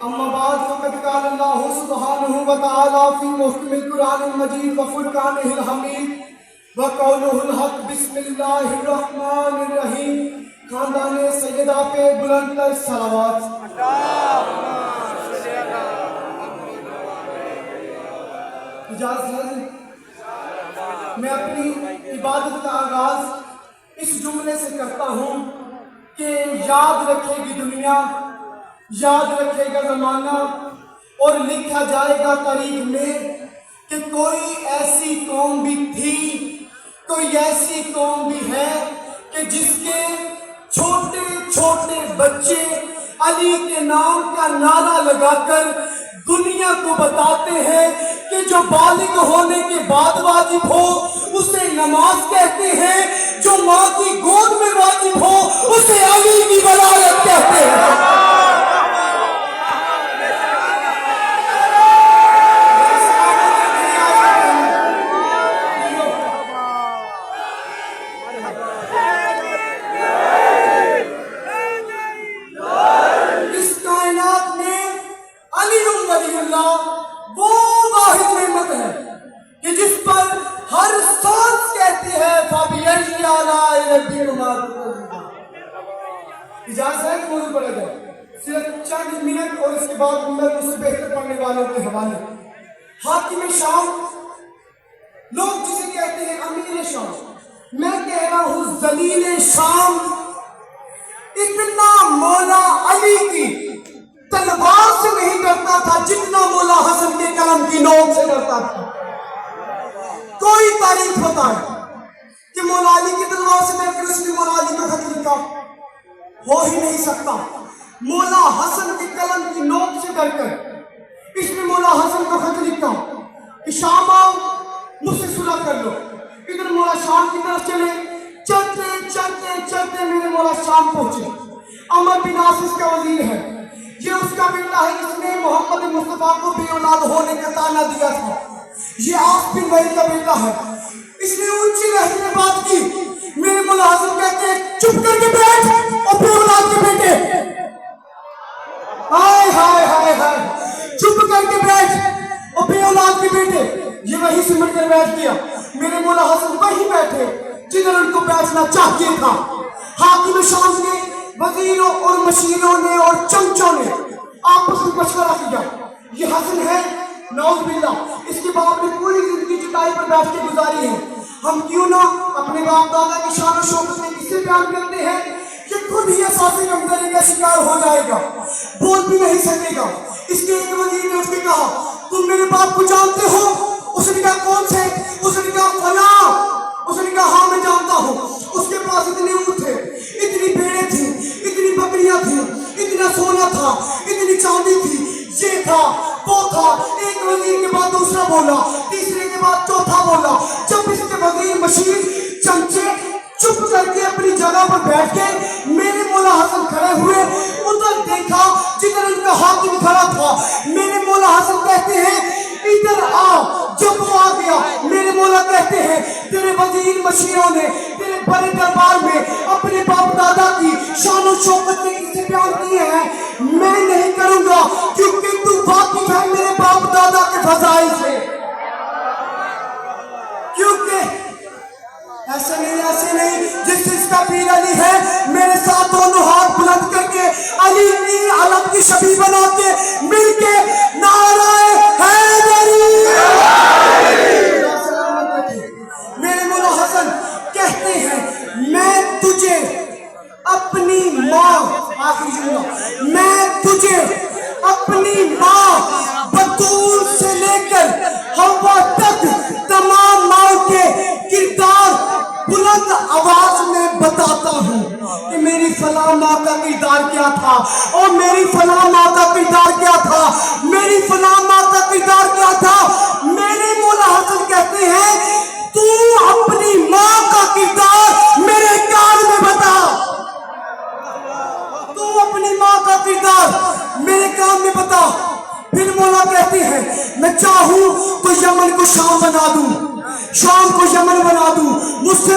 اما بعد فقد قال اللہ سبحانہ وتعالی فی محکم القرآن المجید وفرقانہ الحمید وقولہ الحق بسم اللہ الرحمن الرحیم. خاندان سیدہ پہ بلند تر صلوات. اجازت ہے میں اپنی عبادت کا آغاز اس جملے سے کرتا ہوں کہ یاد رکھے گی دنیا، یاد رکھے گا زمانہ، اور لکھا جائے گا تاریخ میں کہ کوئی ایسی قوم بھی تھی، کوئی ایسی قوم بھی ہے کہ جس کے چھوٹے چھوٹے بچے علی کے نام کا نعرہ لگا کر دنیا کو بتاتے ہیں کہ جو بالغ ہونے کے بعد واجب ہو اسے نماز کہتے ہیں، جو ماں کی گود میں واجب ہو اسے علی کی ولایت کہتے ہیں. وہ واحد نعمت ہے کہ جس پر ہر سانس کہتی ہے فَبِأَيِّ آلَاءِ رَبِّكُمَا تُكَذِّبَانِ. اجازت ہے کہ موضوع پڑھا جائے صرف چند منٹ اور اس کے بعد میں مجھ سے بہتر پڑھنے والوں کے حوالے. حاکم شام، لوگ جسے کہتے ہیں امیر شام، میں کہہ رہا ہوں ذلیل شام، اتنا مولا علی کی تلوار سے نہیں ڈرتا تھا جتنا مولا حسن کے قلم کی نوک سے ڈرتا تھا. کوئی تاریخ بتائے کہ مولا علی کی تلوار سے ڈر کر اس نے مولا علی کا خط لکھا؟ ہو ہی نہیں سکتا. مولا حسن کے قلم کی نوک سے ڈر کر اس نے مولا حسن کا خط لکھا کہ شام آؤ مجھ سے صلح کر لو. ادھر مولا شام کی طرف چلے، چلتے چلتے چلتے میرے مولا شام پہنچے. عمر بن عاص اس کا وزیر ہے، یہ اس کا بیٹا ہے جس نے محمد مصطفیٰ کو بے اولاد ہونے کا طعنہ دیا تھا. یہ عاص بن وائل کا بیٹا ہے. اس نے اونچی لہجے میں بات کی. میرے مولا حسن کہتے ہیں چپ کر کے بیٹھ اور بے اولاد کے بیٹے، ہائے ہائے ہائے ہائے، چپ کر کے بیٹھ اور بے اولاد کے بیٹے. یہ وہی سمٹ کر بیٹھ گیا. میرے مولا حسن وہی بیٹھے جدھر ان کو بیٹھنا چاہیے تھا. حاکم شام نے، وزیروں اور مشیروں نے اور چمچوں نے آپس میں مشورہ کیا. یہ حسن ہے نعوذ باللہ، اس کے باپ نے پوری زندگی چٹائی پر بیٹھ کے گزاری ہے. ہم کیوں نہ اپنے باپ دادا کی شان و شوکت میں کسے بیان کرتے ہیں کہ خود ہی احساس کمتری کا شکار ہو جائے گا، بول بھی نہیں سکے گا. اس کے ایک وزیر نے اس نے کہا تم میرے باپ کو جانتے ہو؟ اس نے کہا کون سے؟ اس نے کہا فلاں. اس نے کہا ہاں میں جانتا ہوں. اس کے پاس اتنے اونٹ تھے، اتنی بھیڑیں تھیں، اتنی بکریاں تھیں، اتنا سونا تھا، اتنی چاندی تھی، یہ تھا وہ تھا. ایک وزیر کے بعد دوسرا بولا، تیسرے کے بعد چوتھا بولا. جب اس کے وزیر مشیر چمچے چپ کر کے اپنی جگہ پر بیٹھ کے میرے مولا حسن کھڑے ہوئے، ادھر دیکھا جدھر ان کا حاکم کھڑا تھا. میرے مولا حسن کہتے ہیں ادھر آ. جب وہ آ گیا میرے مولا کہتے ہیں تیرے وزیر مشیروں نے تیرے بڑے دربار میں اپنے باپ دادا کی شان و شوکت کے کسے بیان کیے ہیں؟ میں نہیں کروں گا کیونکہ تو واقف ہے میرے باپ دادا کے فضائل سے. کیونکہ ایسے نہیں جس اس کا پیر علی ہے. میرے ساتھ دونوں ہاتھ بلند کر کے علی کی علم کی شبیہ بنا کے مل کے نعرہ حیدری. میرے مولا حسن کہتے ہیں میں تجھے اپنی ماں، آخری جملہ، میں تجھے اپنی ماں بطول سے لے کر حوا تک تمام ماں کے کردار بلند آواز میں بتاتا ہوں کہ میری فلاں ماں کا کردار کیا تھا اور میری فلاں ماں کا کردار کیا تھا، میری فلاں ماں کا کردار کیا تھا. میرے مولا حسن کہتے ہیں تو اپنی ماں کا کردار میرے کان میں بتا، تو اپنی ماں کا کردار میرے کان میں بتا. پھر مولا کہتے ہیں میں چاہوں تو یمن کو شام بنا دوں، شام کو یمن بنا دوں. مجھ سے